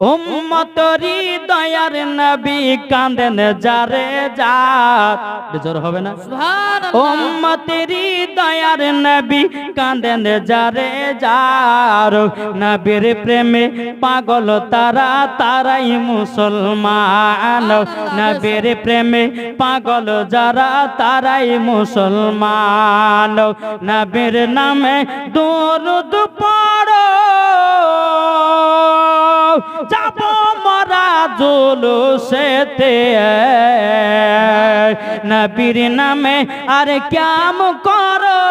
উম্মতরি দয়ার নবী কাঁদেন যারে যার, জোর হবে না? উম্মতরি দয়ার নবী কাঁদেন যারে যার, নবীর প্রেমে পাগল তারা, তারাই মুসলমান। নবীর প্রেমে পাগল যারা, তারাই মুসলমান। নবীর নামে দরুদ পড়ো, যাব মরা জুলুসেতে, নবীর নামে আর ক্যাম করো,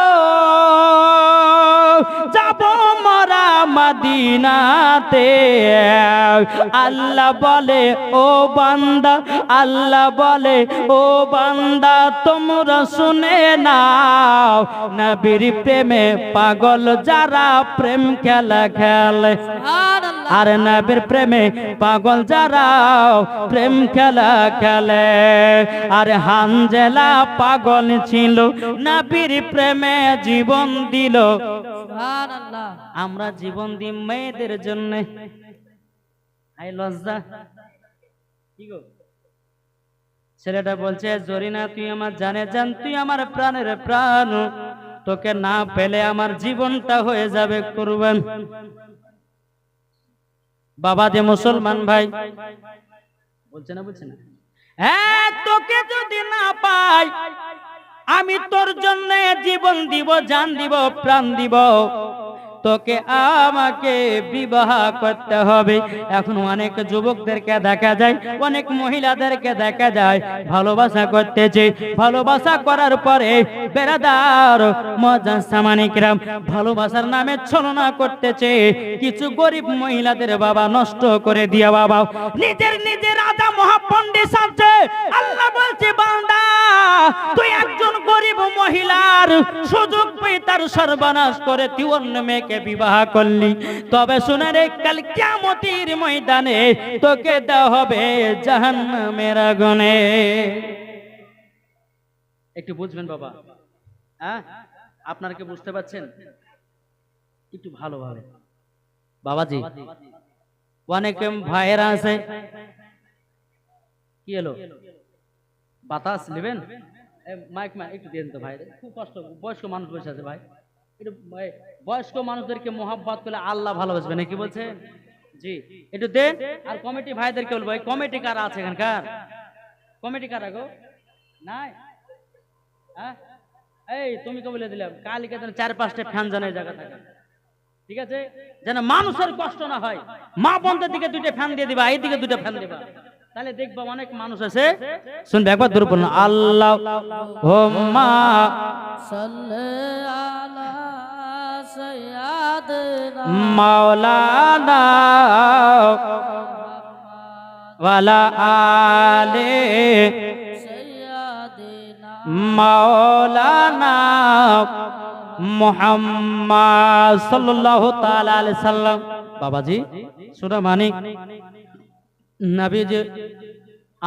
যাব মরা মদিনাতে। আল্লাহ বলে ও বান্দা, আল্লাহ বলে ও বান্দা, তোমরা শুনে নাও, নবীর প্রেমে পাগল যারা প্রেম খেলা খেলে, আর নবীর প্রেমে পাগল যারা প্রেম খেলা খেলে। আর হানজালা পাগল ছিল, নবীর প্রেমে জীবন দিল। আমরা জীবন দিই মেয়েদের জন্য। আই লজ্জা কি গো? ছেলেটা বলছে, জরিনা তুই আমার জানে জান, তুই আমার প্রাণের প্রাণ, তোকে না পেলে আমার জীবনটা হয়ে যাবে কুরবান। বাবা যে মুসলমান ভাই বলছে না, বলছে না, হ্যাঁ তোকে যদি না পাই আমি তোর জন্য জীবন দিব, জান দিব, প্রাণ দিব, তোকে আমাকে বিবাহ করতে হবে। এখন অনেক যুবকদেরকে দেখা যায়, অনেক মহিলাদেরকে দেখা যায় ভালোবাসা করতেছে, ভালোবাসা করার পরে বেরাদার মুজাসসামানিকরাম ভালোবাসার নামে ছলনা করতেছে। কিছু গরিব মহিলাদের বাবা নষ্ট করে দিয়া বাবা নিজের রাজা মহাপণ্ডিত আছে। আল্লাহ বলছে, বান্দা তুই একজন গরিব মহিলার সুযোগ পেয়ে তার সর্বনাশ করে তুই অন্য মেয়েকে বিবাহ করলি, তবে শুনে রে কাল কিয়ামতের ময়দানে তোকে দেওয়া হবে জাহান্নামের আগুনে। একটু বুঝবেন বাবা, হ্যাঁ আপনারা কি বুঝতে পারছেন? একটু ভালোভাবে বাবাজি, অনেক ভাইয়েরা আছে, কি এলো বাতাস নেবেন? মাইক একটু দেন তো ভাই, খুব কষ্ট, বয়স্ক মানুষ বসে আছে ভাই, একটু বয়স্ক মানুষদেরকে মোহাব্বত করলে আল্লাহ ভালোবাসবে না, কি বলছে? জি একটু দেন। আর কমিটি ভাইদেরকে বলবো, এই কমিটি কারা আছে এখানকার? কমিটি কারা গো? নাই? হ্যাঁ এই তুমি কে বলে দিলাম, কালকে যেন 4-5টা ফ্যান জানাই জায়গা থাকে, ঠিক আছে, যেন মানুষের কষ্ট না হয়। মা বোনদের দিকে 2টা ফ্যান দিয়ে দিবা, এই দিকে 2টা ফ্যান দিবা, তাহলে দেখবা অনেক মানুষ আছে শুনবে। একবার দূর পড়ুন, আল্লাহুম্মা সাল্লি আলা সাইয়্যিদিনা মাওলানা ওয়ালা আলি সাইয়্যিদিনা মাওলানা মুহাম্মদ সাল্লাল্লাহু তাআলা আলাইহি সাল্লাম। বাবাজি সূরা মানিক নবীজি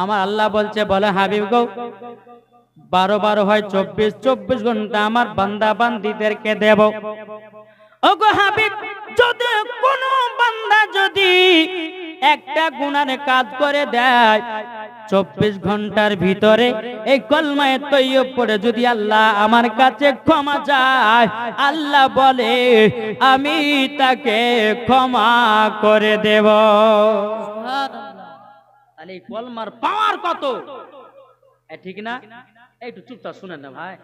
আমার আল্লাহ বলছে, বলে হাবিব গো 12 হয় 24 ঘন্টা আমার বান্দা বান্দীদেরকে দেব। ওগো হাবিব, যদি কোন বান্দা যদি একটা গুনার কাজ করে দেয় 24 ঘন্টার ভিতরে এই কলমায়ে তৈয়ব পড়ে যদি আল্লাহ আমার কাছে ক্ষমা চায়, আল্লাহ বলে আমি তাকে ক্ষমা করে দেব। তাহলে এই কলমার পাওয়ার কত, ঠিক না? একটু চুপচাপ শুনেন না ভাই,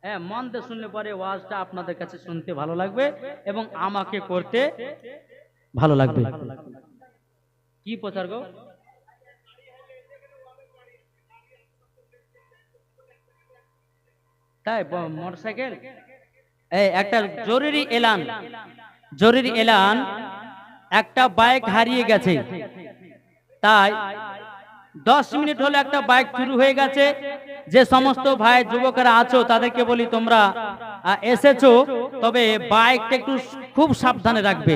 হ্যাঁ মন দিয়ে শুনলে পরে ওয়াজটা আপনাদের কাছে শুনতে ভালো লাগবে এবং আমাকে করতে ভালো লাগবে। কি প্রচার গো? তাই মোটরসাইকেল, এই একটা জরুরি এলান, জরুরি এলান, একটা বাইক হারিয়ে গেছে, তাই 10 মিনিট হলো একটা বাইক চুরি হয়ে গেছে। যে সমস্ত ভাই যুবকেরা আছো তাদেরকে বলি, তোমরা এসেছো তবে বাইকটা একটু খুব সাবধানে রাখবে,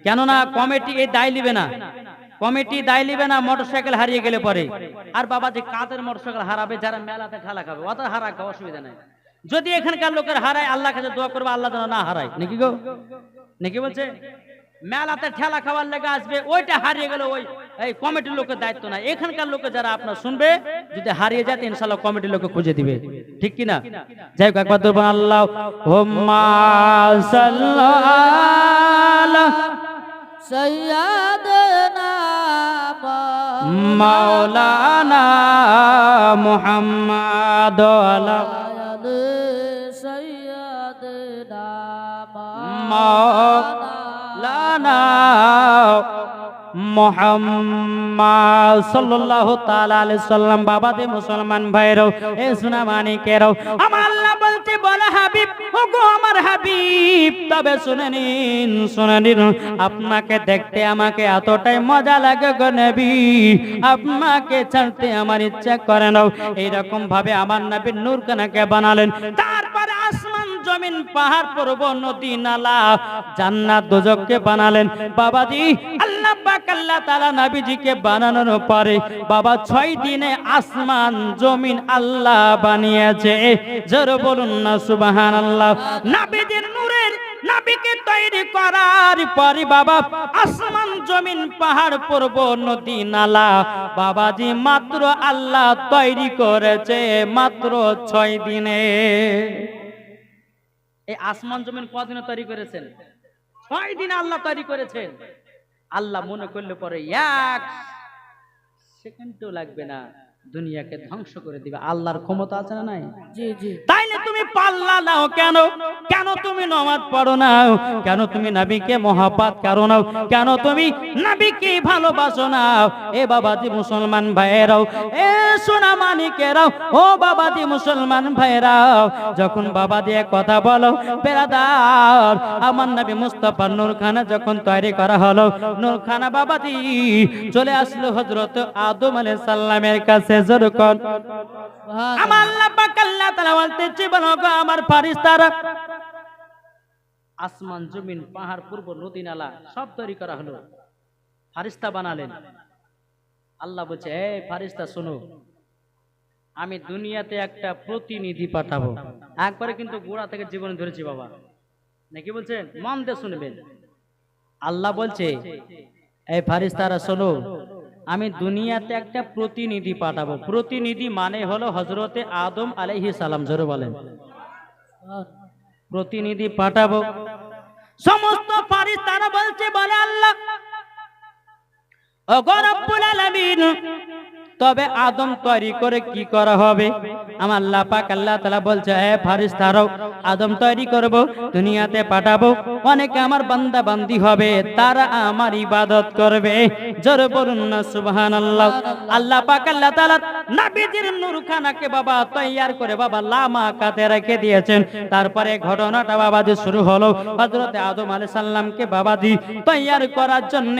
কেননা কমিটি এই দায় নিবে না, কমিটি দায় নিবে না মোটরসাইকেল হারিয়ে গেলে পরে। আর বাবা যে কাদের মোটরসাইকেল হারাবে, যারা মেলাতে ঠেলা খাবে ওদের হারাক, অসুবিধা নাই। যদি এখানকার লোকের হারায় আল্লাহ কাছে দোয়া করবে আল্লাহ যেন না হারায়, নাকি গো? নাকি বলছে? মেলাতে ঠেলা খাওয়ার লেগে আসবে, ওইটা হারিয়ে গেল, ওই এই কমিটির লোকের দায়িত্ব না। এখানকার লোকে যারা আপনার শুনবে, যদি হারিয়ে যায় ইনশাআল্লাহ কমিটির লোকে খুঁজে দিবে, ঠিক কি না? যাই হোক, একবার বলবেন আল্লাহুম্মা সাল্লাল্লাহু সাইয়্যিদানা মাওলানা মুহাম্মাদ আলা সাইয়্যিদানা মাওলানা মুহাম্মদ সাল্লাল্লাহু তাআলা আলাইহি সাল্লাম। বাবা দে মুসলমান ভাইরাও, এ সোনা মানিকেরাও, আমার আল্লাহ বলতে বলে হাবিব, ওগো আমার হাবিব, তবে শুনে নিন, শুনে নিন, আপনাকে দেখতে আমাকে এতটাই মজা লাগে গো নবী, আপনাকে ছাড়তে আমার ইচ্ছা করে না। এইরকম ভাবে আমার নবীর নূরখানাকে বানালেন। তারপরে আসমান জমিন পাহাড় পর্বত নদী নালা জান্নাত দোজখকে বানালেন। বাবাজি আল্লাহ পাক আল্লাহ তাআলা নবীজিকে বানানোর পরে বাবা 6 দিনে আসমান জমিন আল্লাহ বানিয়েছে। জোরে বলুন না সুবহানাল্লাহ। নবীজির নূরের নবীকে তৈরি করার পরে বাবা আসমান জমিন পাহাড় পর্বত নদী নালা বাবাজি মাত্র আল্লাহ তৈরি করেছে মাত্র 6 দিনে। এই আসমান জমিন কদিনে তৈরি করেছেন? 6 দিনে আল্লাহ তৈরি করেছেন। আল্লাহ মনে করলে পরে 1 সেকেন্ডও লাগবে না, দুনিয়াকে ধ্বংস করে দিবে। আল্লাহর ক্ষমতা আছে না নাই? জি জি। তাইলে তুমি পাল্লা নাও কেন? কেন তুমি নামাজ পড়ো না? কেন তুমি নবীকে মহব্বত করো না? কেন তুমি নবীকে ভালোবাসো না? এ বাবাজি মুসলমান ভাইরাও, এ সোনা মানিকেরাও, ও বাবাজি মুসলমান ভাইরাও, যখন বাবা দিয়ে কথা বলো বেরাদার, আমার নবী মুস্তাফা নূরখানা যখন তৈরি করা হলো, নূরখানা বাবাজি চলে আসলো হযরত আদম আলাইহিস সালামের কাছে। যখন আমার আল্লাহ পাক আল্লাহ তাআলা বলতেছে, বলো গো আমার ফেরেশতারা, আসমান জমিন পাহাড় পর্বত নদী নালা সব তৈরি করা হলো, ফেরেশতা বানালেন। আল্লাহ বলছে, এই ফেরেশতা শোনো, আমি দুনিয়াতে একটা প্রতিনিধি পাঠাবো। একবারে কিন্তু গোড়া থেকে জীবন ধরেছি বাবা, নাকি বলছেন? মন দিয়ে শুনবেন। আল্লাহ বলছে, এই ফেরেশতারা শোনো, আমি দুনিয়াতে একটা প্রতিনিধি পাঠাবো। প্রতিনিধি মানে হলো হযরতে আদম আলাইহিস সালাম। জোরে বলেন, প্রতিনিধি পাঠাবো। সমস্ত ফেরেশতারা বলছে, বলে আল্লাহ, ওগো রব্বুল আলামিন, তবে আদম তৈরি করে কি করা হবে? আমার আল্লাহ পাক আল্লাহ তাআলা বলছে, হে ফেরেশতারাও, আদম তৈরি করব, দুনিয়াতে পাঠাবো, অনেকে আমার বান্দা বান্দি হবে, তারা আমার ইবাদত করবে। জোরে বলুন না সুবহানাল্লাহ। আল্লাহ পাক আল্লাহ তাআলা নবীজির নূরখানাকে বাবা তৈয়ার করে বাবা লামা কাতে রেখে দিয়েছেন। তারপরে ঘটনাটা বাবা যে শুরু হলো, হযরতে আদম আলাইহিস সালামকে বাবাজি তৈয়ার করার জন্য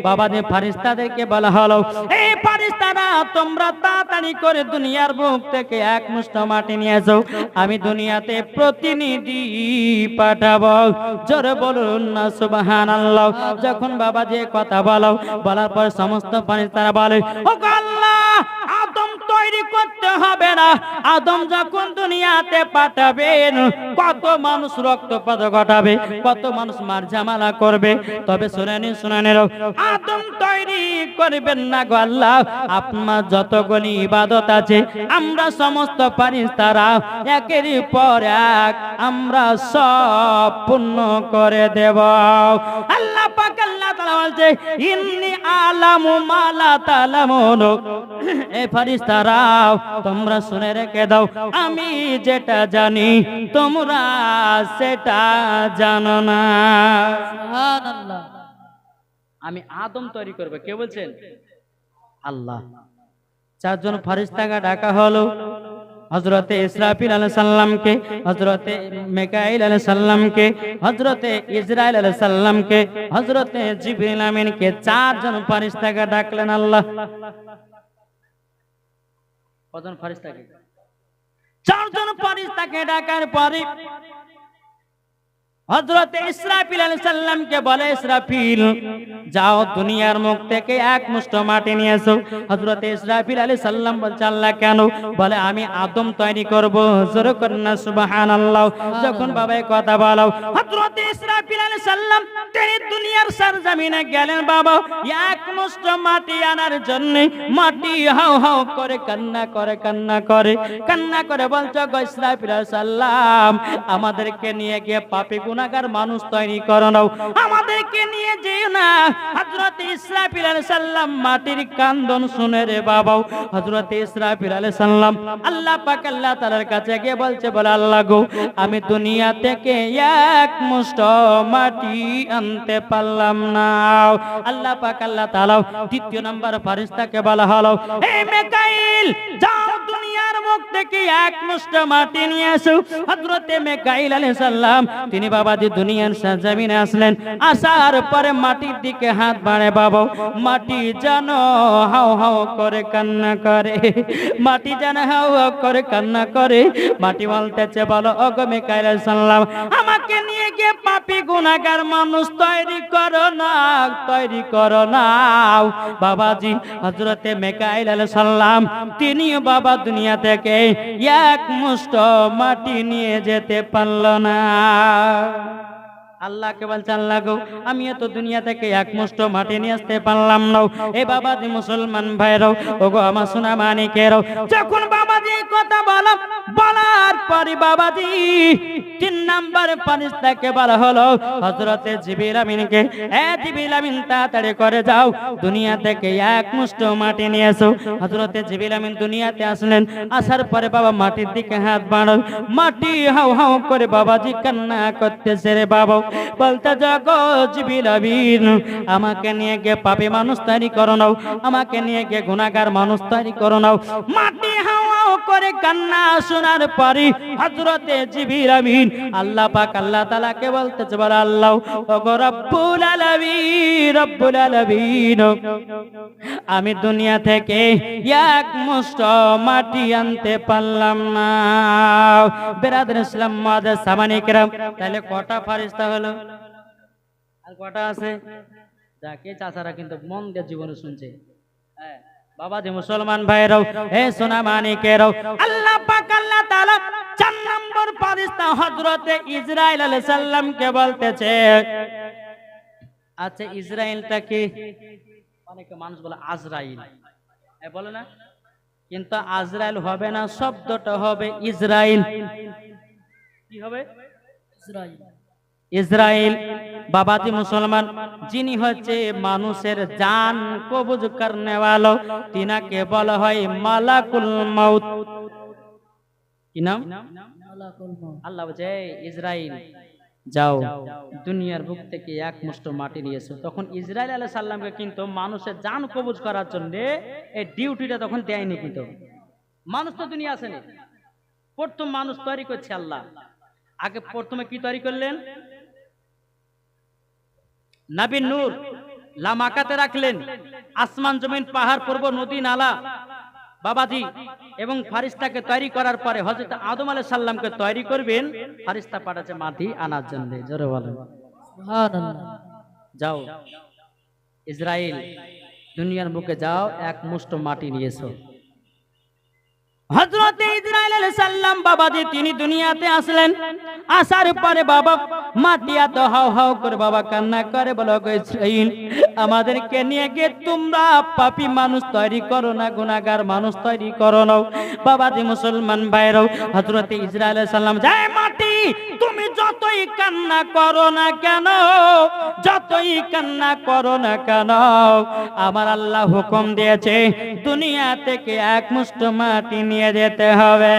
বাবাজি ফেরেশতাদেরকে বলা হলো, এই ফেরেশতারা তোমরা তাড়াতাড়ি করে দুনিয়ার বুক থেকে এক মুষ্ঠ মাটি নিয়ে যাও, আমি দুনিয়াতে প্রতিনিধি পাঠাবো। জোরে বলুন না সুবহানাল্লাহ। যখন বাবা যে কথা বলো, বলার পর সমস্ত ফেরেশতারা বলে, ও আল্লাহ, আদম তৈরি করতে হবে না, আদম যখন দুনিয়াতে পাঠাবেন কত মানুষ রক্তপাত ঘটাবে, কত মানুষ মার ঝামেলা করবে। তবে শুনে নিন, শুনে নিন, আদম তৈরি করবেন না গো আল্লাহ, আপনার যতগুলি ইবাদত আছে আমরা সমস্ত ফেরেশতারা একের পর এক আমরা সব পূর্ণ করে দেব। আল্লাহ পাক আল্লাহ তাআলা বলছে, ইন্নী আলামু মা লা তা'লামুন, এ ফেরেশতারা তোমরা শুনে রেখে দাও, আমি যেটা জানি তোমরা সেটা জানো না। সুবহানাল্লাহ। আমি আদম তৈরি করব। কে বলছেন? আল্লাহ। 4 জন ফেরেশতাকে ডাকা হলো, হযরতে ইসরাফিল আলাইহিস সালামকে, হযরতে মিকাইল আলাইহিস সালামকে, হযরতে ইসরাইল আলাইহিস সালামকে, হযরতে জিবরিল আমিনকে। 4 জন ফেরেশতাকে ডাকলেন আল্লাহ। কজন ফেরেশতাকে? 4 জন ফেরেশতাকে ডাকার পরে হযরত ইসরাফিল আলাইহিস সালামকে বলে, ইসরাফিল যাও দুনিয়ার মুখ থেকে এক মুষ্ঠ মাটি নিয়ে এসো। হযরত ইসরাফিল আলাইহিস সালাম বলছে, আল্লাহ কেন? বলে আমি আদম তৈরি করব। জোরে করেন না সুবহানাল্লাহ। যখন বাবা এই কথা বলো, হযরত ইসরাফিল আলাইহিস সালাম তিনি দুনিয়ার সরজমিনে গেলেন বাবা এক মুষ্ঠ মাটি আনার জন্য। মাটি হাউ হাউ করে কান্না করে বলছে, গো ইসরাফিল আলাইহিস সালাম আমাদেরকে নিয়ে গিয়ে পাপী গুনাহগার মানুষ তৈরি করো নাও, আমাদেরকে নিয়ে যেও না। হযরত ইসরাফিল আলাইহিস সালাম মাটির কান্দন শুনে রে বাবা, হযরত ইসরাফিল আলাইহিস সালাম আল্লাহ পাক আল্লাহ তাআলার কাছে গিয়ে বলছে, বলে আল্লাহ গো আমি দুনিয়া থেকে এক মুষ্ঠ মাটি আনতে পারলাম না। আল্লাহ পাক আল্লাহ তাআলা দ্বিতীয় নাম্বার ফেরেশতাকে বলা হলো, হে মিকাইল যাও দুনিয়ার মুখ থেকে এক মুষ্ঠ মাটি নিয়ে এসো। হযরত মিকাইল আলাইহিস সালাম তিনি বাবাজি দুনিয়ার সরজমিনে আসলেন। আসার পরে মাটির দিকে হাত বাড়ে বাবা, মাটি যেন হাও হাও করে কান্না করে, মাটি যেন হাও হাও করে কান্না করে। মাটি বলতেছে, বলো ওগো মিকাইল আলাইহিস সালাম আমাকে নিয়ে গিয়ে পাপী গুনাহগার মানুষ তৈরি করো না। বাবাজি হযরত মিকাইল আলাইহিস সালাম তিনি বাবা দুনিয়া থেকে এক মুষ্ঠ মাটি নিয়ে যেতে পারল না। আল্লাহকে বলছে, আল্লাহ গো আমি তো দুনিয়া থেকে এক মুষ্ঠ মাটি নিয়ে আসতে পারলাম না। এ বাবাজি মুসলমান ভাইরাও ওগো আমার সোনা মানিকেরাও, যখন বাবাজি এই কথা বলার পরে বাবাজি তিন নাম্বার ফেরেশতাকে বলা হলো, হযরতে জিবরিল আমিনকে, এ জিবরিল আমিন তাড়াতাড়ি করে যাও দুনিয়া থেকে এক মুষ্ঠ মাটি নিয়ে এসো। হযরতে জিবরিল আমিন দুনিয়াতে আসলেন। আসার পরে বাবা মাটির দিকে হাত বাড়াল, মাটি হাউ হাউ করে বাবাজি কান্না করতেছে রে বাবা, বলতে যাগো জিবরিল আমিন আমাকে নিয়ে গিয়ে পাপী মানুষ তৈরি করো নাও, আমাকে নিয়ে গিয়ে গুনাহগার মানুষ তৈরি করো নাও। মাটি হাউ হাউ করে কান্না শোনার পরে হযরতে জিবরিল আমিন আল্লাহ পাক আল্লাহ তাআলাকে বলতেছে, বলে আল্লাহ ওগো রব্বুল আলামিন আমি দুনিয়া থেকে এক মুষ্ঠ মাটি আনতে পারলাম না। বেরাদর ইসলাম মুআজ্জাজ সামানি কিরাম, তাহলে কটা ফেরেশতা হলো আর কটা আছে? যাকে চাচারা কিন্তু মন দিয়ে জীবনে শুনছে। হ্যাঁ বাবাজি মুসলমান ভাইরাও, হে সোনা মানিকেরাও, আল্লাহ পাক আল্লাহ তাআলা চার নম্বর ফেরেশতা হযরতে ইসরাইল আলাইহিস সালামকে বলতেছে, আচ্ছা ইসরাইলটা কি? অনেকে মানুষ বলে আজরাইল, বলে না, কিন্তু আজরাইল হবে না, শব্দটা হবে ইসরাইল। কি হবে? ইসরাইল। বাবাজি মুসলমান যিনি হচ্ছে মানুষের জান কবজ করনে ওয়ালা, তিনাকে বলা হয় মালাকুল মাউত। কি নাম? আল্লাহ বলে, ইসরাইল যাও দুনিয়ার বুক থেকে এক মুষ্ঠ মাটি নিয়ে এসো। তখন ইসরাইল আলাইহিস সালামকে কিন্তু মানুষের জান কবজ করার জন্য এই ডিউটিটা তখন দেয়নি। কিন্তু মানুষ তো দুনিয়া আসেনি, প্রথম মানুষ তৈরি করছে আল্লাহ। আগে প্রথমে কি তৈরি করলেন? নবী নূর লামাকাতে রাখলেন, আসমান জমিন পাহাড় পর্বত নদী নালা বাবাজি এবং ফারিস্তাকে তৈরি করার পরে হযরত আদম আলাইহিস সালামকে তৈরি করবেন। ফারিস্তা পাঠাচ্ছে মাটি আনার জন্য। জোরে বলেন সুবহানাল্লাহ। যাও ইসরাইল দুনিয়ার বুকে যাও এক মুষ্ঠ মাটি নিয়ে এসো। হযরত ইসরাইল আলাইহিস সালাম বাবাজি তিনি দুনিয়াতে আসলেন। আসার পরে বাবা মাটি এত হাও হাও করে বাবা কান্না করে, বলো গো ইসরাইল আমাদেরকে নিয়ে গিয়ে তোমরা পাপী মানুষ তৈরি করো না, গুনাহগার মানুষ তৈরি করো না। বাবাজি মুসলমান ভাইরাও, হযরত ইসরাইল আলাইহিস সালাম যায় মাটি তুমি যতই কান্না করো না কেন, যতই কান্না করো না কেন, আমার আল্লাহ হুকুম দিয়েছে দুনিয়া থেকে এক মুষ্ঠ মাটি নিয়ে যেতে হবে,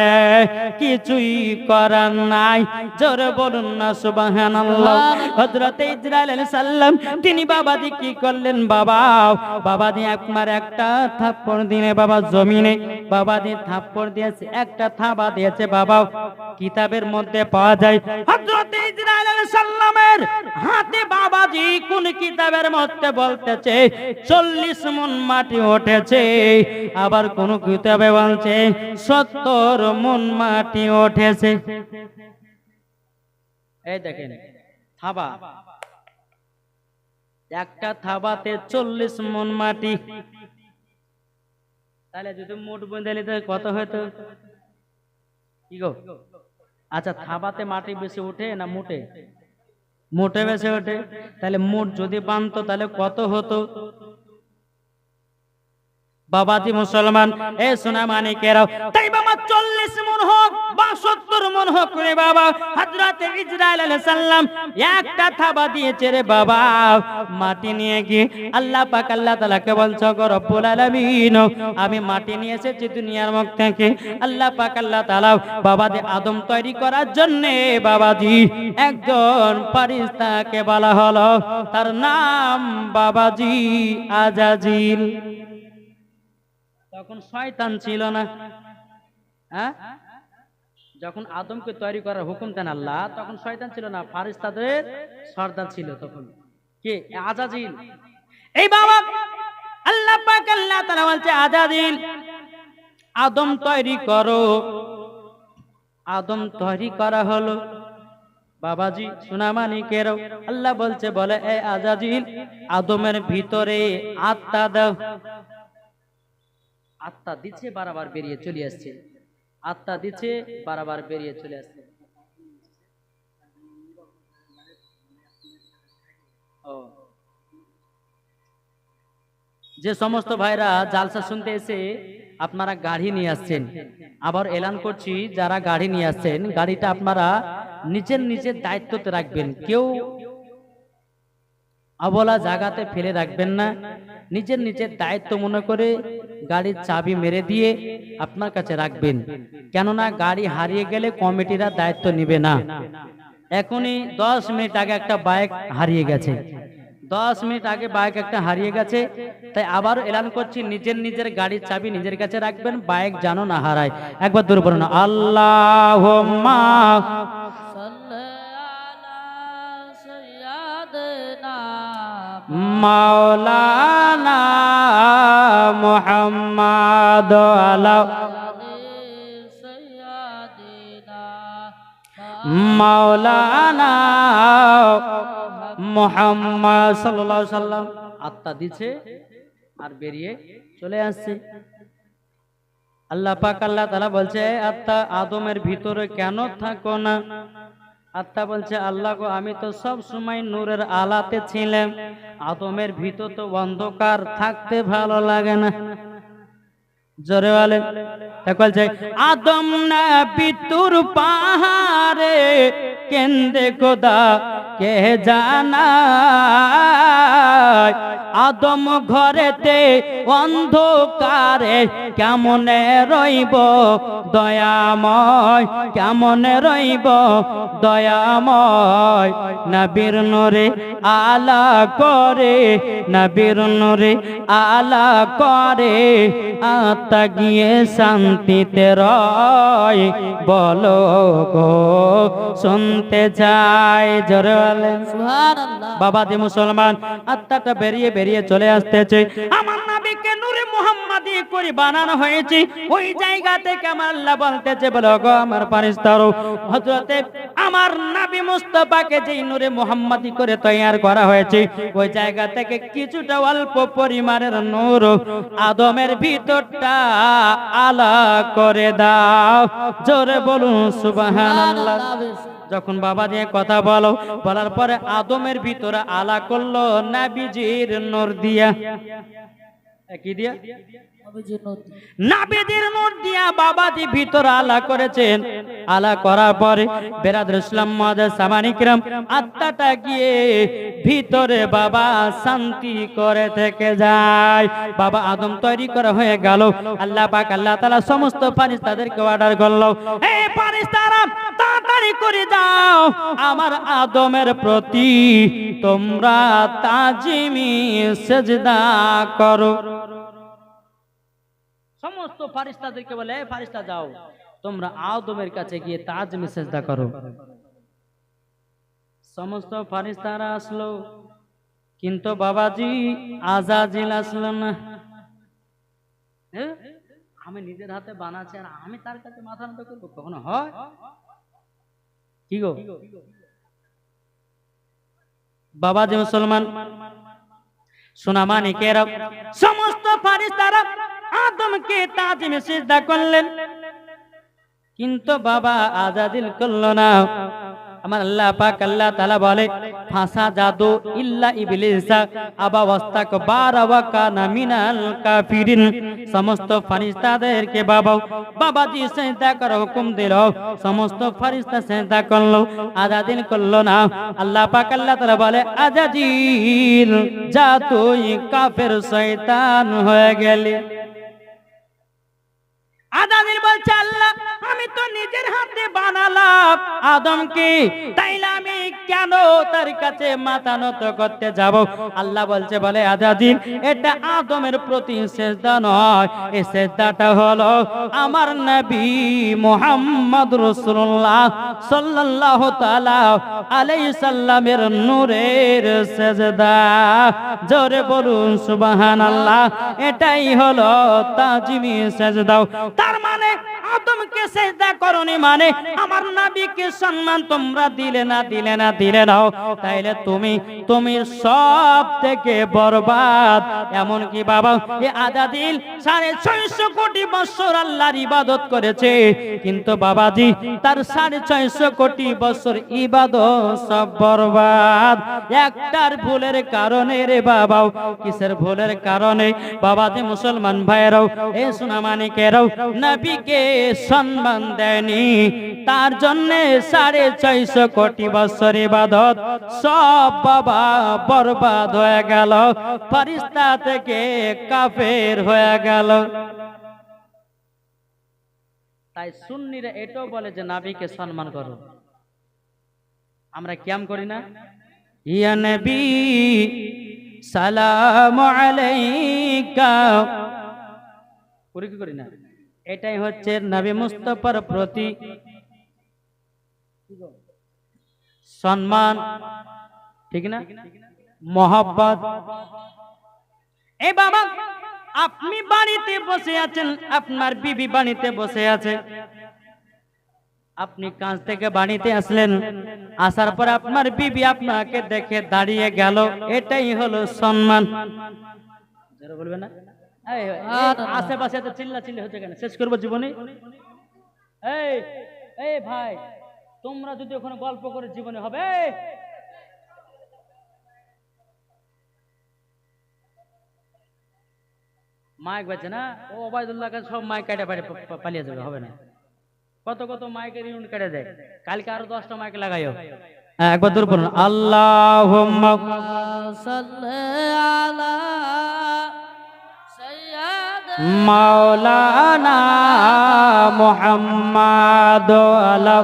কিছুই করার নাই। জোরে বলুন না সুবহানাল্লাহ। হযরত ইসরাইল আলাইহিস সালাম তিনি বাবাজি কি করলেন? বাবাজি একবার একটা থাপ্পড় দিনে বাবা জমিনে বাবাজি থাপ্পড় দিয়েছে, একটা থাবা দিয়েছে বাবা। কিতাবের মধ্যে পাওয়া যায় হযরত ইসরাইল আলাইহিস সালামের হাতে বাবাজি কোন কিতাবের মধ্যে বলতেছে 40 মণ মাটি উঠেছে, আবার কোন কিতাবে বলছে 70 মণ মাটি উঠেছে। এই দেখেন থাবা, একটা থাবাতে 40 মণ মাটি, তাহলে যদি মোট বুঝে নিতে কত হতো কি গো? আচ্ছা, থাবাতে মাটি বেশি ওঠে না মোটে? মোটে বেশি ওঠে। তাহলে মোট যদি বানতো তাহলে কত হতো? বাবাজি মুসলমান, এ সোনা মানিকেরাও, তাই বাবা 40 মণ হোক বা 70 মণ হোক রে বাবা, হযরত ইসরাইল আলাইহিস সালাম একটা থাবা দিয়েছে রে বাবা, মাটি নিয়ে গিয়ে আল্লাহ পাক আল্লাহ তাআলাকে বলছে, গো রব্বুল আলামিন, আমি মাটি নিয়ে এসেছি দুনিয়ার মুখ থেকে। আল্লাহ পাক আল্লাহ তাআলা বাবাজি আদম তৈরি করার জন্য বাবাজি একজন ফেরেশতাকে বলা হলো, তার নাম বাবাজি আজাজিল। তখন শয়তান ছিল না, হ্যাঁ? যখন আদমকে তৈরি করার হুকুম দেন আল্লাহ, তখন শয়তান ছিল না, ফেরেশতাদের সর্দার ছিল তখন কে? আজাজিল। এই বাবা আল্লাহ পাক আল্লাহ তাআলা বলছে, আজাজিল আদম তৈরি করো। আদম তৈরি করা হলো। বাবাজি সোনামানিকেরও আল্লাহ বলছে, বলে এ আজাজিল, আদমের ভিতরে আত্মা দাও। আত্মা দিচ্ছে, বারবার বেরিয়ে চলে আসছে। আত্মা দিচ্ছে, বারবার বেরিয়ে চলে আসছে। ও, যে সমস্ত ভাইরা জালসা শুনতে এসে আপনারা গাড়ি নিয়ে আসছেন, আবার এলান করছি, যারা গাড়ি নিয়ে আসছেন গাড়িটা আপনারা নিজের নিজের দায়িত্বতে রাখবেন। কেউ অবলা জায়গাতে ফেলে রাখবেন না। নিজের নিজের দায়িত্ব মনে করে গাড়ির চাবি মেরে দিয়ে আপনার কাছে রাখবেন। কেননা গাড়ি হারিয়ে গেলে কমিটিরা দায়িত্ব নিবে না। এখনই 10 মিনিট আগে একটা বাইক হারিয়ে গেছে, 10 মিনিট আগে বাইক একটা হারিয়ে গেছে। তাই আবার এলান করছি, নিজের নিজের গাড়ির চাবি নিজের কাছে রাখবেন, বাইক যেন না হারায়। একবার দূর বলুন, আল্লাহুম্মা মাওলানা মুহাম্মাদ আলা মাওলানা মুহাম্মদ সাল্লাল্লাহু আলাইহি সাল্লাম। আত্মা দিছে আর বেরিয়ে চলে আসছে। আল্লাহ পাক আল্লাহ তাআলা বলছে, আত্মা আদমের ভিতরে কেন থাকো না? আত্মা বলছে, আল্লাহ গো, আমি তো সব সময় নূরের আলাতে ছিলাম, আদমের ভিতর তো অন্ধকার, থাকতে ভালো লাগে না। জোরে বলেন। বলছে, আদম না পিতুর পাহাড়ে কেন্দে খোদা কে জানা, আদম ঘরেতে অন্ধকারে কেমনে রইব দয়াময়, কেমনে রইব দয়াময়। নবীর নূরে আলা করে, নবীর নূরে আলা করে, আত্মা গিয়ে শান্তিতে রয়, বলো গো শুনতে চাই। জোরে বলেন সুবহানাল্লাহ। বাবা দি মুসলমান, আত্মাটা বেরিয়ে বেরিয়ে চলে আসতেছে। আমার নবীকে নূরে মুহাম্মাদি করে বানানো হয়েছে। ওই জায়গা থেকে আমার আল্লাহ বলতেছে, বলো গো আমার ফেরেশতারা, হযরতে আমার নবী মুস্তাফাকে যেই নূরে মুহাম্মাদি করে তৈয়ার করা হয়েছে, ওই জায়গা থেকে কিছুটা অল্প পরিমাণের নূর আদমের ভিতরটা আলা করে দাও। জোরে বলুন সুবহানাল্লাহ। যখন বাবা দিয়ে কথা বলো, বলার পরে আদমের ভিতরে আলা করলো নবীজির নূর দিয়া। কি দিয়া? নাবিদের নূর দিয়া বাবাজি ভিতর আলা করেছেন। আলা করার পরে বেরাদর ইসলাম মুআজ্জাজ সামানি কিরাম, আত্মাটা গিয়ে ভিতরে বাবা শান্তি করে থেকে যায়। বাবা আদম তৈরি করা হয়ে গেল। আল্লাহ পাক আল্লাহ তাআলা সমস্ত ফেরেশতাদেরকে অর্ডার করলো, হে ফেরেশতারা তাড়াতাড়ি করে যাও, আমার আদমের প্রতি তোমরা তাজিমি সেজদা করো। সমস্ত ফেরেশতাদেরকে বলে, ফেরেশতা যাও, তোমরা আদমের কাছে গিয়ে তাজমি সেজদা করো। সমস্ত ফেরেশতারা আসলো, কিন্তু বাবাজি আজাজিল আসলো না। আমি নিজের হাতে বানাচ্ছি আর আমি তার কাছে মাথা নত করবো? কখনো হয়? কি গো? বাবাজি মুসলমান সোনা মানিকেরা সমস্ত ফারিস্তারা আদমকে তাজিমে সিজদা করলেন, কিন্তু বাবা আজাদিল করলো না। আমার আল্লাহ পাক আল্লাহ তাআলা বলে ফাসা জাদু ইল্লা ইবলিসা আবা ওয়াস্তাকবারা ওয়া কানা মিনাল কাফিরিন। সমস্ত ফেরেশতাদেরকে বাবাজি সিজদা করার হুকুম দিল, সমস্ত ফেরেশতা সিজদা করলো, আজাদিল করলো না। আল্লাহ পাক আল্লাহ তাআলা বলে আজাজিল যা তুই কাফের শয়তান হয়ে গেলি। আজাজিল বলছে আল্লাহ আমি তো নিজের হাতে বানালাম আদমকে, তাইলে আমি কেন তার কাছে মাথা নত করতে যাব? আল্লাহ বলছে বলে আজাজিল এটা আদমের প্রতি সিজদা নয়, এই সিজদাটা হলো আমার নবী মুহাম্মদ রাসূলুল্লাহ সাল্লাল্লাহু তাআলা আলাইহি সাল্লামের নূরের সিজদা। জোরে বলুন সুবহানাল্লাহ। এটাই হলো তাজিমি সিজদা। তার মানে আদমকে সিজদা করনি মানে আমার নবীকে সম্মান তোমরা দিলে না। তাইলে তুমি সব থেকে বরবাদ। এমন কি বাবা এই আজাদিল 650 কোটি বছর আল্লাহর ইবাদত করেছে, কিন্তু বাবাজি তার 650 কোটি বছর ইবাদত সব বরবাদ একটার ভুলের কারণে রে বাবা। কিসের ভুলের কারণে? বাবাজি মুসলমান ভাইরাও এ সোনা মানিকেরাও নবীকে সম্মান দেয়নি, তার জন্য 650 কোটি বছর ইবাদত সব বাবা বরবাদ হয়ে গেল, ফেরেশতা থেকে কাফের হয়ে গেল। তাই সুন্নিরা এটাও বলে যে নবীকে সম্মান করো, আমরা কিয়াম করি না? ইয়া নবী সালামু আলাইকা করি না? এটাই হচ্ছে নবী মুস্তাফার প্রতি সম্মান, ঠিক না? মহব্বত। এই বাবা আপনি বাড়িতে বসে আছেন, আপনার বিবি বাড়িতে বসে আছে, আপনি কাজ থেকে বাড়িতে আসলেন, আসার পর আপনার বিবি আপনাকে দেখে দাঁড়িয়ে গেল, এটাই হলো সম্মান। বলবে না আশেপাশে এত চিল্লাচিল্লি হচ্ছে কেন? শেষ করবো জীবনে। এই ভাই তোমরা যদি ওখানে গল্প করে জীবনে হবে। মাইক বাজছে না, ও ওবায়দুল্লাহ কাছে সব মাইক কাটে পালিয়ে যাবে, হবে না। কত মাইকের ইউনিট কেটে যায়, কালকে আরো 10টা মাইক লাগাইও। একবার দূর বলুন আল্লাহুম্মা সাল্লি আলা মাওলানা মুহাম্মাদ আলা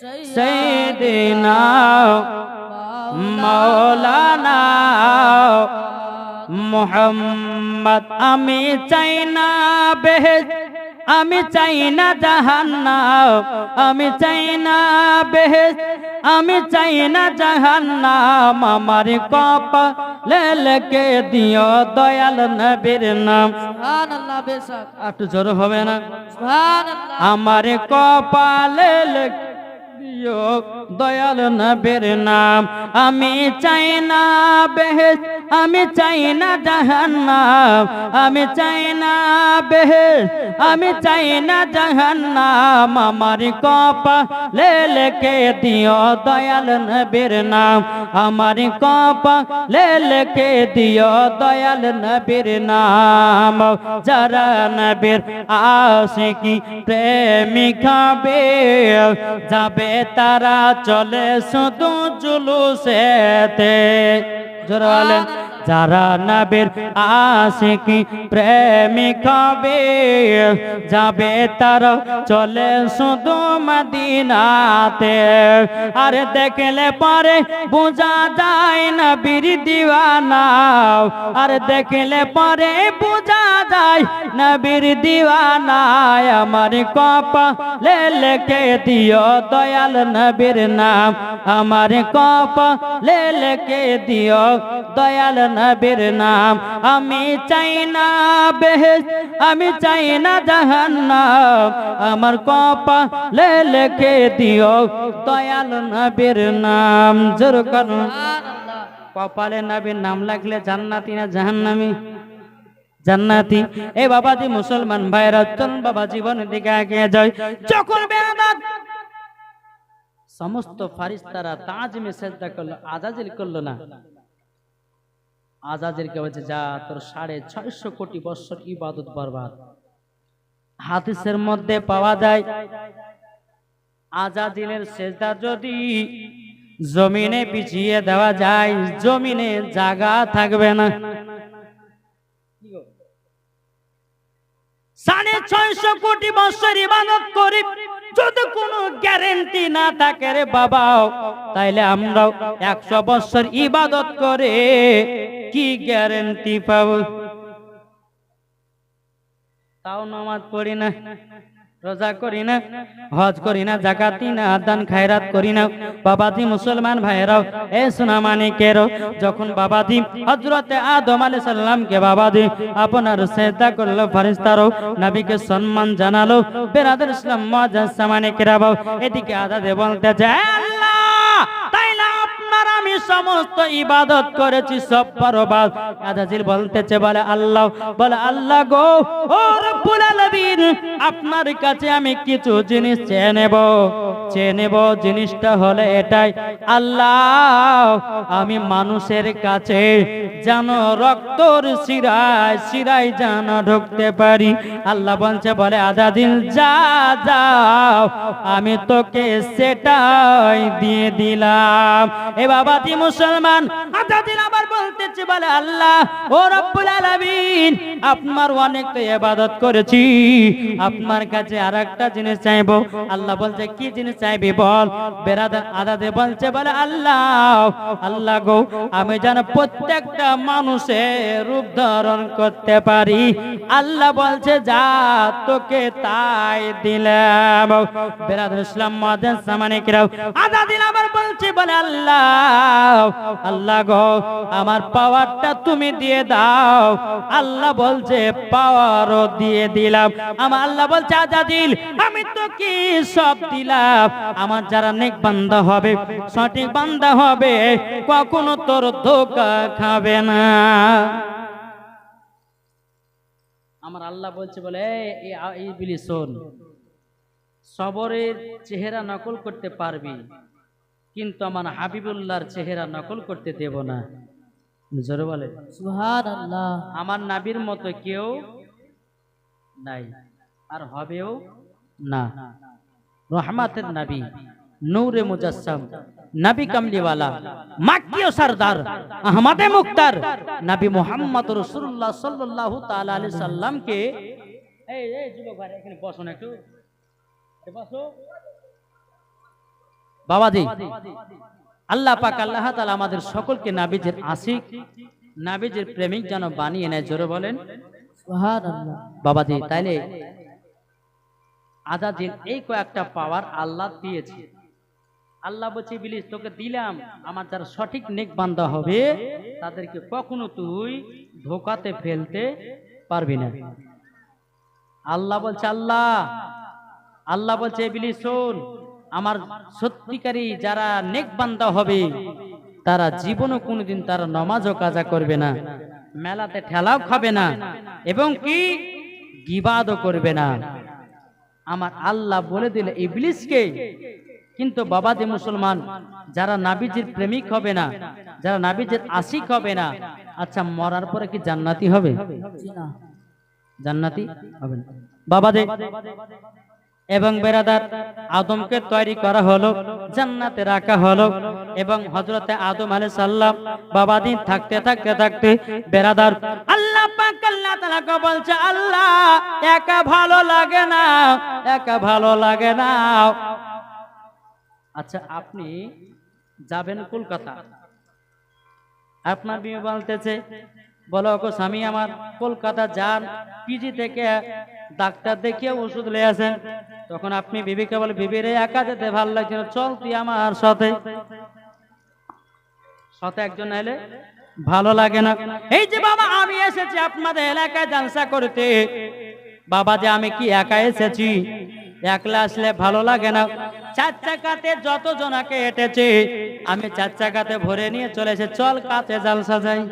সাইয়্যিদিনা মাওলানা মুহাম্মদ। আমি চাই না বেহেশত, আমি চাই না জাহান্নাম, আমি চাই না বেহেশত, আমি চাই না জাহান্নাম। আমার কপালে লিখে দিও দয়াল নবীর নাম। সুবহানাল্লাহ। বেশক একটু জোর হবে না? সুবহানাল্লাহ। আমার কপালে লিখে দিও দয়াল নবীর নাম। আমি চাই না বেহেশত, আমি চাই না জাহান্নাম, আমি চাই না বেহেশত, আমি চাই না জাহান্নাম। আমার কপালে লিখে দিও দয়াল নবীর নাম, আমার কপালে লিখে দিও দয়াল নবীর নাম। যারা নবীর আশিকি প্রেমিক হবে, যাবে তারা চলে শুধু জুলুসেতে। জোরে বলেন। যারা নবীর আশিকি প্রেমিক হবে, যাবে তারা চলে শুধু মদিনাতে। আর দেখলে পরে বোঝা যায় নবীর দিওয়ানা, আর দেখলে পরে বোঝা যায় নবীর দিওয়ানা। আমার কপালে লিখে দিও দয়াল নবীর নাম, আমার কপালে লিখে দিও দয়াল নবীর নাম। আমি চাই না বেহেশত, আমি চাই না জাহান্নাম, আমার কপালে লিখে দিও দয়াল নবীর নাম। জোর করুন, সুবহানাল্লাহ। কপালে নবীর নাম লাগলে জান্নাতি না জাহান্নামী? জান্নাতি। এ বাবাজি মুসলমান ভাইরা, চলুন বাবা জীবনের দিকে এগিয়ে যায়। যখন বেয়াদত সমস্ত ফারিস্তারা তাজমে সেজদা করলো, আজাজিল করলো না। আজাজিলকে বলছে, যা তোর 650 কোটি বছর ইবাদত বরবাদ। হাদিসের মধ্যে পাওয়া যায় আজাজিলের সেজদা যদি জমিনে বিছিয়ে দেওয়া যায়, জমিনে জায়গা থাকবে না। 650 কোটি বছর ইবাদত করি, যদি কোনো গ্যারেন্টি না থাকে রে বাবা, তাইলে আমরাও 100 বছর ইবাদত করে কি গ্যারেন্টি পাবো? তাও নামাজ পড়ি না, রোজা করি না, হজ করি না, যাকাত না, দান খায়রাত করি না। বাবাজি মুসলমান ভাইরাও, এ সোনা মানিকেরও, যখন বাবাজি হযরতে আদম আলাইহিস সালামকে বাবাজি আপনার সেজদা করলো, ফেরেশতারাও নবীকে সম্মান জানালো। বেরাদার ইসলাম মুআজ্জাজ মানিকেরাও, এদিকে আজাদে বলতে যায়, আল্লাহ তাইলে আপনার আমি সমস্ত ইবাদত করেছি সব বরবাদ। আজাজিল বলতেছে, বলে আল্লাহ, বলে আল্লাহ গো, ও রব্বুল আলামিন, আপনার কাছে আমি কিছু জিনিস চেয়ে নেব। জিনিসটা হলে এটাই, আল্লাহ আমি মানুষের কাছে যেন রক্তর শিরায় যেন ঢুকতে পারি। আল্লাহ বলছে, বলে আজাজিল যাও, আমি তোকে সেটাই দিয়ে দিলাম। এ বাবাজি মুসলমান, আজাজিল আবার বলতেছে, বলে আল্লাহ ও রব্বুল আলামিন, আপনার অনেক তো ইবাদত করেছি, আপনার কাছে আরেকটা জিনিস চাইবো। আল্লাহ বলছে, কি জিনিস চাইবি বল? বেরাদার আজাদে বলছে, বলে আল্লাহ গো, আমি যেন প্রত্যেকটা মানুষের রূপ ধারণ করতে পারি। আল্লাহ বলছে, যা তোকে তাই দিলাম। বেরাদার ইসলাম মুআজ্জাজ সামানিকরাও, আজাদিল আবার বলছে, বলে আল্লাহ গো, আমার পাওয়ারটা তুমি দিয়ে দাও। আল্লাহ বলছে, পাওয়ারও দিয়ে দিলাম। আমার আল্লাহ বলছে, আজাদিল আমি তো কি সব দিলাম, আমার যারা নেক বান্দা হবে, সঠিক বান্দা হবে, কখনো তোর ধোঁকা খাবে না। আমার আল্লাহ বলছে, বলে এই বিলি শোন, সবরের চেহারা নকল করতে পারবি, কিন্তু আমার হাবিবুল্লাহর চেহারা নকল করতে দেব না। জোরে বলে সুবহানাল্লাহ। আমার নবীর মতো কেউ নাই, আর হবেও না। রহমাতের নবী, নূরে মুজাসসাম, নবী কামলিওয়ালা, মাক্কি ও সরদার, আহমদে মুক্তার নবী মুহাম্মদ রাসূলুল্লাহ সাল্লাল্লাহু তাআলা আলাইহি সাল্লামকে, এই যুবক ভাই এখানে বসুন, একটু বসো বাবাজি। আল্লাহ পাক আল্লাহ তাআলা আমাদের সকলকে নবীজির আশিক, নবীজির প্রেমিক যেন বানিয়ে নেয়। জোরে বলেন সুবহানাল্লাহ। বাবাজি। তাইলে আজাজিল এই কয়েকটা পাওয়ার আল্লাহ দিয়েছে। আল্লাহ বলছে, ইবলিস তোকে দিলাম, আমার যারা সঠিক নেক বান্দা হবে তাদেরকে কখনো তুই ধোকাতে ফেলতে পারবি না। আল্লাহ বলছে, আল্লাহ বলছে, ইবলিস শোন, আমার সত্যিকারী যারা নেক বান্দা হবে তারা জীবনও কোনোদিন তারা নামাজও কাজা করবে না, মেলাতে ঠেলাও খাবে না, এবং কি গিবাদও করবে না। আমার আল্লাহ বলে দিলে ইবলিসকে। কিন্তু বাবাজি মুসলমান, যারা নবীজির প্রেমিক হবে না, যারা নবীজির আশিক হবে না, আচ্ছা মরার পরে কি জান্নাতি হবে? জান্নাতি হবে না বাবাজি। এবং বেরাদার, আদমকে তৈরি করা হলো, জান্নাতে রাখা হলো, এবং হযরতে আদম আলাইহিস সালাম বাবাজি থাকতে বেরাদার আল্লাহ পাক আল্লাহ তাআলাকে বলছে, আল্লাহ একা ভালো লাগে না। আচ্ছা আপনি যাবেন কলকাতা, আপনার বিয়ে বলতেছে, বলো ওগো স্বামী আমার, কলকাতা যান, পিজি থেকে ডাক্তার দেখিয়ে ওষুধ নিয়ে আসেন। তখন আপনি বিবিকে বলে, বিবি রে একা যেতে ভালো লাগছে না, চল তুই আমার সাথে একজন এলে ভালো লাগে না। এই যে বাবা আমি এসেছি আপনাদের এলাকায় জালসা করতে, বাবা যে আমি কি একা এসেছি? একলা আসলে ভালো লাগে না। চার চাকাতে যত জনাকে হেঁটেছে আমি চার চাকাতে ভরে নিয়ে চলে এসে চল কাতে জালসা যাই,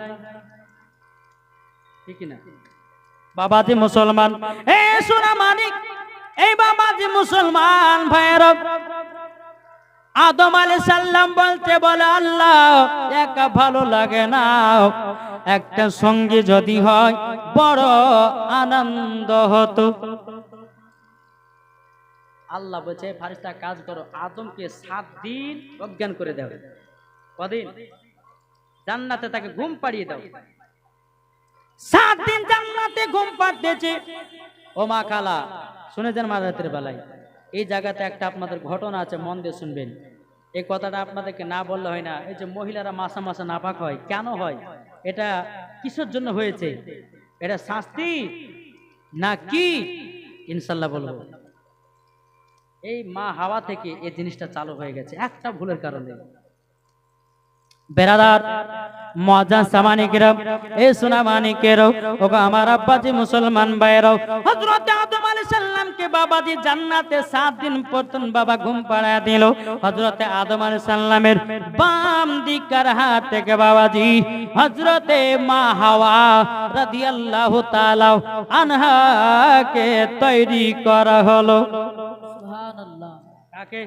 ঠিক না? বাবাজি মুসলমান, এ সোনা মানিক, এই বাবাজি মুসলমান ভাইয়েরা, আদম আলাইহিস সালাম বলতে বলে আল্লাহ একা ভালো লাগে না, একটা সঙ্গী যদি হয় বড় আনন্দ হতো। আল্লাহ বলছে ফারিস্তা কাজ করো, আদমকে 7 দিন অজ্ঞান করে দাও। কদিন? জান্নাতে তাকে ঘুম পাড়িয়ে দাও। 7 দিন জান্নাতে ঘুম পাড়তেছে। ও মা খালা শুনেছেন মাঝরাতের বেলায় এই জায়গাতে একটা আপনাদের ঘটনা আছে, মন দিয়ে শুনবেন। এই কথাটা আপনাদেরকে না বললে হয় না। এই যে মহিলারা মাসে মাসে নাপাক হয়, কেন হয়? এটা কিসের জন্য হয়েছে? এটা শাস্তি না কি? ইনশাল্লাহ বলবো। এই মা হাওয়া থেকে এই জিনিসটা চালু হয়ে গেছে একটা ভুলের কারণে। বেরাদার মজা সামানিকেরাও, এই সোনা মানিকেরাও, ওগো আমার আব্বাজি মুসলমান ভাইরাও, হযরত আদম আলাইহিস সালামকে বাবাজি জান্নাতে 7 দিন পর্যন্ত বাবা ঘুম পাড়ায় দিল। হযরত আদম আলাইহিস সালামের বাম দিকের হাত থেকে বাবাজি হযরতে মা হাওয়া রাদিয়াল্লাহু তাআলা আনহাকে তৈরি করা হলো। সুবহানাল্লাহ। কাকে?